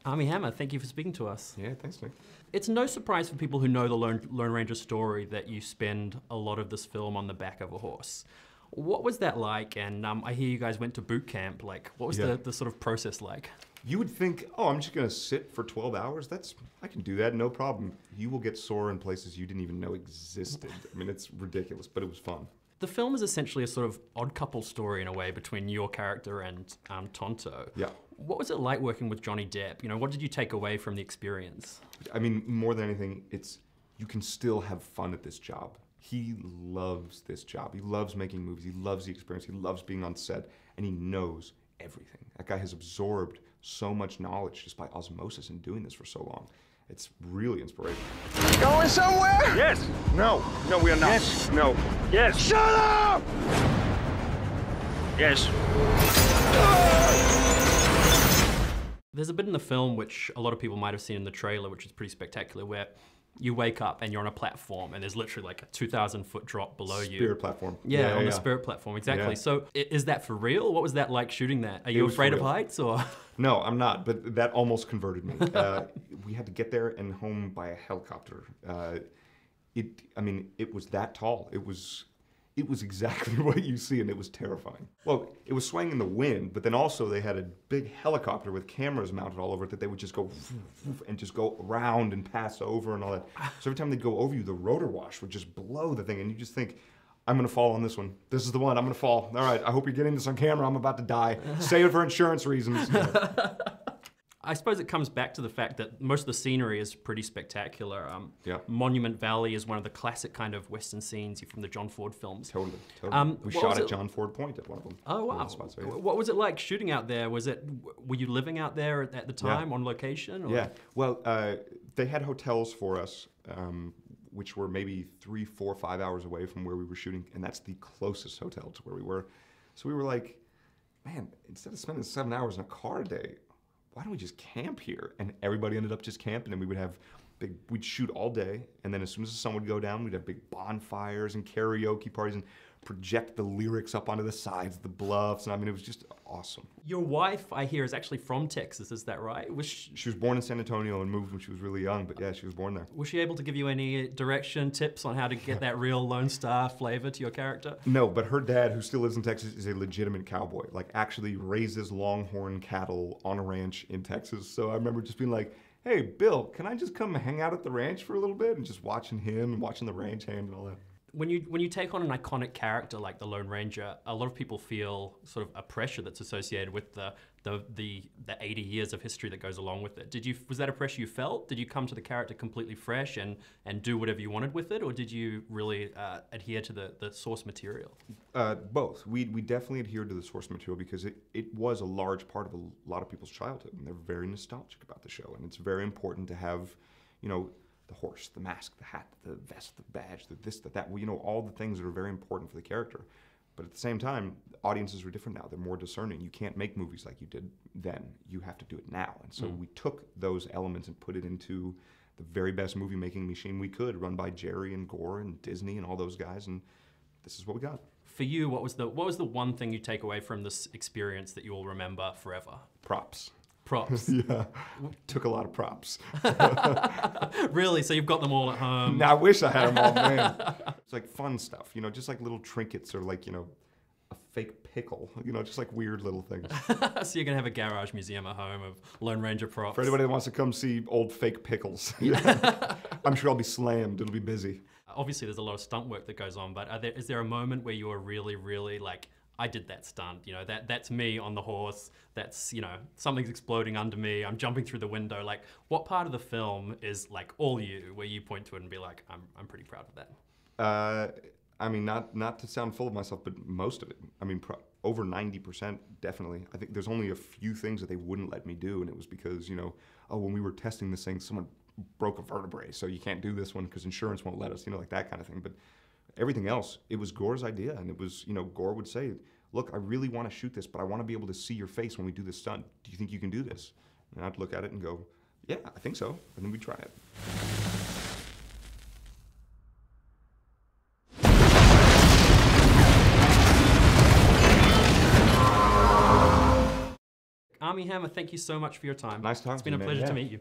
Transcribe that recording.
Armie Hammer, thank you for speaking to us. Yeah, thanks, Nick. It's no surprise for people who know the Lone Ranger story that you spend a lot of this film on the back of a horse. What was that like? And I hear you guys went to boot camp. Like, what was the sort of process like? You would think, oh, I'm just gonna sit for 12 hours? I can do that, no problem. You will get sore in places you didn't even know existed. I mean, it's ridiculous, but it was fun. The film is essentially a sort of odd couple story in a way between your character and Tonto. Yeah. What was it like working with Johnny Depp? You know, what did you take away from the experience? I mean, more than anything, you can still have fun at this job. He loves this job. He loves making movies. He loves the experience. He loves being on set, and he knows everything. That guy has absorbed so much knowledge just by osmosis in doing this for so long. It's really inspirational. Going somewhere? Yes. No. No, we are not. Yes. No. Yes. Shut up! Yes. There's a bit in the film which a lot of people might have seen in the trailer, which is pretty spectacular, where you wake up and you're on a platform and there's literally like a 2,000-foot drop below you. Spirit platform. Yeah, on the Spirit platform, exactly. Yeah. So is that for real? What was that like shooting that? Are you afraid of heights or? No, I'm not, but that almost converted me. We had to get there and home by a helicopter. It was that tall. It was exactly what you see, and it was terrifying. Well, it was swaying in the wind, but then also they had a big helicopter with cameras mounted all over it that they would just go and just go around and pass over and all that. So every time they'd go over you, the rotor wash would just blow the thing, and you just think, I'm gonna fall on this one. This is the one, I'm gonna fall. All right, I hope you're getting this on camera, I'm about to die. Save it for insurance reasons. I suppose it comes back to the fact that most of the scenery is pretty spectacular. Yeah. Monument Valley is one of the classic kind of Western scenes from the John Ford films. Totally. We what shot was at it- John Ford Point at one of them. Oh, wow. Spots, so, yeah. What was it like shooting out there? Were you living out there at the time on location? Or? Yeah, well, they had hotels for us, which were maybe 3, 4, 5 hours away from where we were shooting, and that's the closest hotel to where we were. So we were like, man, instead of spending 7 hours in a car a day, why don't we just camp here? And everybody ended up just camping, and we'd shoot all day, and then as soon as the sun would go down, we'd have big bonfires and karaoke parties and project the lyrics up onto the sides of the bluffs, and I mean, it was just awesome. Your wife, I hear, is actually from Texas, is that right? She was born in San Antonio and moved when she was really young, but yeah, she was born there. Was she able to give you any direction, tips on how to get that real Lone Star flavor to your character? No, but her dad, who still lives in Texas, is a legitimate cowboy. Like, actually raises longhorn cattle on a ranch in Texas. So I remember just being like, hey, Bill, can I just come hang out at the ranch for a little bit? And just watching him and watching the range hand and all that. When you take on an iconic character like the Lone Ranger, a lot of people feel sort of a pressure that's associated with the 80 years of history that goes along with it. Was that a pressure you felt? Did you come to the character completely fresh and do whatever you wanted with it, or did you really adhere to the source material? Both. We definitely adhered to the source material because it was a large part of a lot of people's childhood, and they're very nostalgic about the show, and it's very important to have, you know, the horse, the mask, the hat, the vest, the badge, the this, the that, you know, all the things that are very important for the character. But at the same time, audiences are different now. They're more discerning. You can't make movies like you did then. You have to do it now. And so we took those elements and put it into the very best movie-making machine we could, run by Jerry and Gore and Disney and all those guys, and this is what we got. For you, what was the one thing you take away from this experience that you will remember forever? Props. Props. Yeah, took a lot of props. Really? So you've got them all at home? Now, I wish I had them all, man. It's like fun stuff, you know, just like little trinkets or like, you know, a fake pickle, you know, just like weird little things. So you're gonna have a garage museum at home of Lone Ranger props. For anybody that wants to come see old fake pickles. I'm sure I'll be slammed, it'll be busy. Obviously there's a lot of stunt work that goes on, but is there a moment where you are really, really like, I did that stunt, you know, that's me on the horse, that's, you know, something's exploding under me, I'm jumping through the window. Like, what part of the film is like all you, where you point to it and be like, I'm pretty proud of that? I mean, not to sound full of myself, but most of it. I mean, over 90%, definitely. I think there's only a few things that they wouldn't let me do, and it was because, you know, oh, when we were testing this thing, someone broke a vertebrae, so you can't do this one because insurance won't let us, you know, like that kind of thing. But everything else, it was Gore's idea, and it was, you know, Gore would say, look, I really want to shoot this, but I want to be able to see your face when we do this stunt. Do you think you can do this? And I'd look at it and go, yeah, I think so. And then we'd try it. Armie Armie Hammer, thank you so much for your time. Nice talking It's been to a you, man. pleasure to Yeah. meet you.